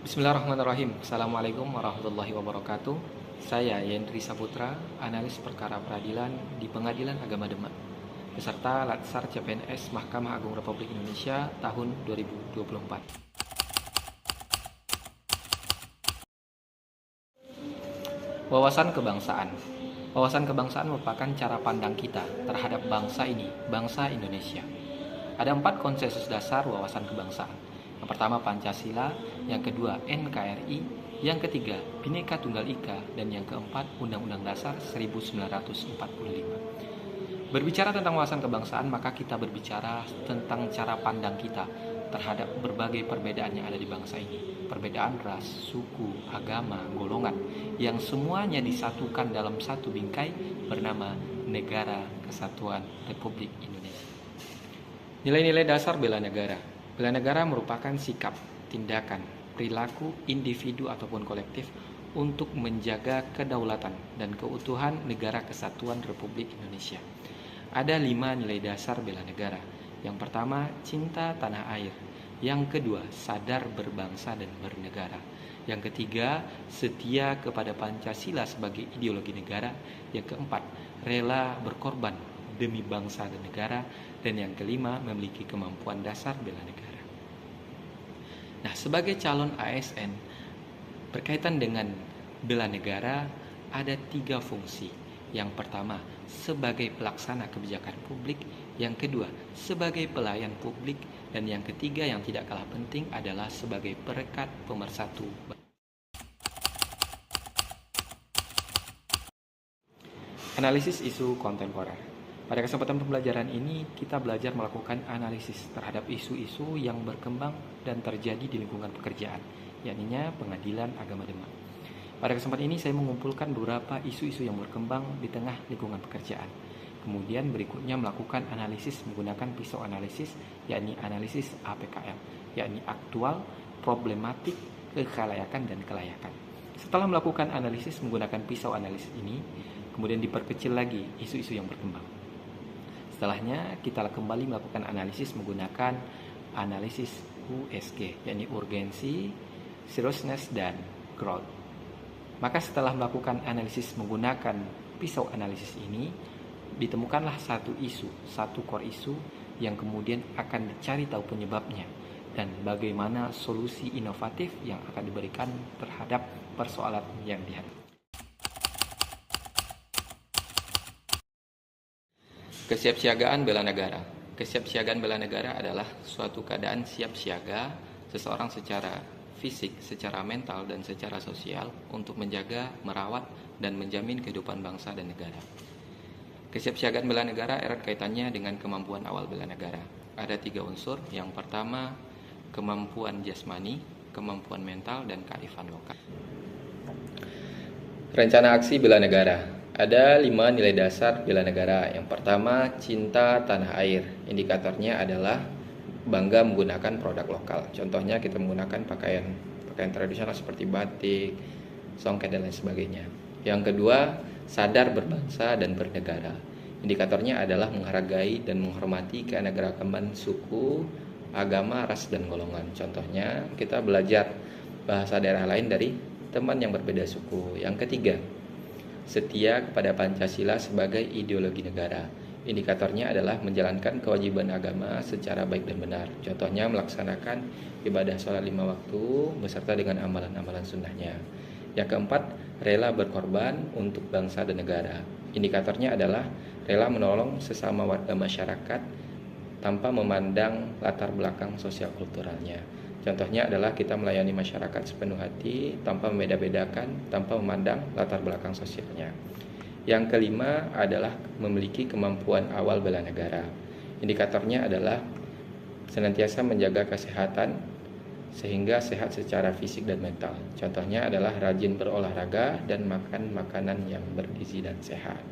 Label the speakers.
Speaker 1: Bismillahirrahmanirrahim. Assalamualaikum warahmatullahi wabarakatuh. Saya Yendri Saputra, analis perkara peradilan di Pengadilan Agama Demak, beserta Latsar CPNS Mahkamah Agung Republik Indonesia tahun 2024. Wawasan kebangsaan. Wawasan kebangsaan merupakan cara pandang kita terhadap bangsa ini, bangsa Indonesia. Ada 4 konsensus dasar wawasan kebangsaan. Yang pertama Pancasila, yang kedua NKRI, yang ketiga Bhinneka Tunggal Ika, dan yang keempat Undang-Undang Dasar 1945. Berbicara tentang wawasan kebangsaan, maka kita berbicara tentang cara pandang kita terhadap berbagai perbedaan yang ada di bangsa ini. Perbedaan ras, suku, agama, golongan, yang semuanya disatukan dalam satu bingkai bernama Negara Kesatuan Republik Indonesia. Nilai-nilai dasar bela negara. Bela negara merupakan sikap, tindakan, perilaku individu ataupun kolektif untuk menjaga kedaulatan dan keutuhan Negara Kesatuan Republik Indonesia. Ada 5 nilai dasar bela negara. Yang pertama, cinta tanah air. Yang kedua, sadar berbangsa dan bernegara. Yang ketiga, setia kepada Pancasila sebagai ideologi negara. Yang keempat, rela berkorban demi bangsa dan negara. Dan yang kelima, memiliki kemampuan dasar bela negara. Nah, sebagai calon ASN, berkaitan dengan bela negara ada 3 fungsi. Yang pertama, sebagai pelaksana kebijakan publik. Yang kedua, sebagai pelayan publik. Dan yang ketiga yang tidak kalah penting adalah sebagai perekat pemersatu. Analisis isu kontemporer. Pada kesempatan pembelajaran ini, kita belajar melakukan analisis terhadap isu-isu yang berkembang dan terjadi di lingkungan pekerjaan, yakni Pengadilan Agama Demak. Pada kesempatan ini, saya mengumpulkan beberapa isu-isu yang berkembang di tengah lingkungan pekerjaan. Kemudian berikutnya melakukan analisis menggunakan pisau analisis, yakni analisis APKL, yakni aktual, problematik, kekhalayakan, dan kelayakan. Setelah melakukan analisis menggunakan pisau analisis ini, kemudian diperkecil lagi isu-isu yang berkembang. Setelahnya, kita kembali melakukan analisis menggunakan analisis USG, yakni urgensi, seriousness, dan growth. Maka setelah melakukan analisis menggunakan pisau analisis ini, ditemukanlah satu isu, satu core isu yang kemudian akan dicari tahu penyebabnya dan bagaimana solusi inovatif yang akan diberikan terhadap persoalan yang dihadapi. Kesiapsiagaan bela negara. Kesiapsiagaan bela negara adalah suatu keadaan siap siaga seseorang secara fisik, secara mental, dan secara sosial untuk menjaga, merawat, dan menjamin kehidupan bangsa dan negara. Kesiapsiagaan bela negara erat kaitannya dengan kemampuan awal bela negara. Ada 3 unsur. Yang pertama, kemampuan jasmani, kemampuan mental, dan kearifan lokal. Rencana aksi bela negara. Ada 5 nilai dasar bela negara. Yang pertama, cinta tanah air. Indikatornya adalah bangga menggunakan produk lokal. Contohnya kita menggunakan pakaian tradisional seperti batik, songket, dan lain sebagainya. Yang kedua, sadar berbangsa dan bernegara. Indikatornya adalah menghargai dan menghormati keanekaragaman suku, agama, ras, dan golongan. Contohnya kita belajar bahasa daerah lain dari teman yang berbeda suku. Yang ketiga, setia kepada Pancasila sebagai ideologi negara. Indikatornya adalah menjalankan kewajiban agama secara baik dan benar. Contohnya melaksanakan ibadah sholat 5 waktu beserta dengan amalan-amalan sunnahnya. Yang keempat, rela berkorban untuk bangsa dan negara. Indikatornya adalah rela menolong sesama warga masyarakat tanpa memandang latar belakang sosial kulturalnya. Contohnya adalah kita melayani masyarakat sepenuh hati tanpa membeda-bedakan, tanpa memandang latar belakang sosialnya. Yang kelima adalah memiliki kemampuan awal bela negara. Indikatornya adalah senantiasa menjaga kesehatan sehingga sehat secara fisik dan mental. Contohnya adalah rajin berolahraga dan makan makanan yang bergizi dan sehat.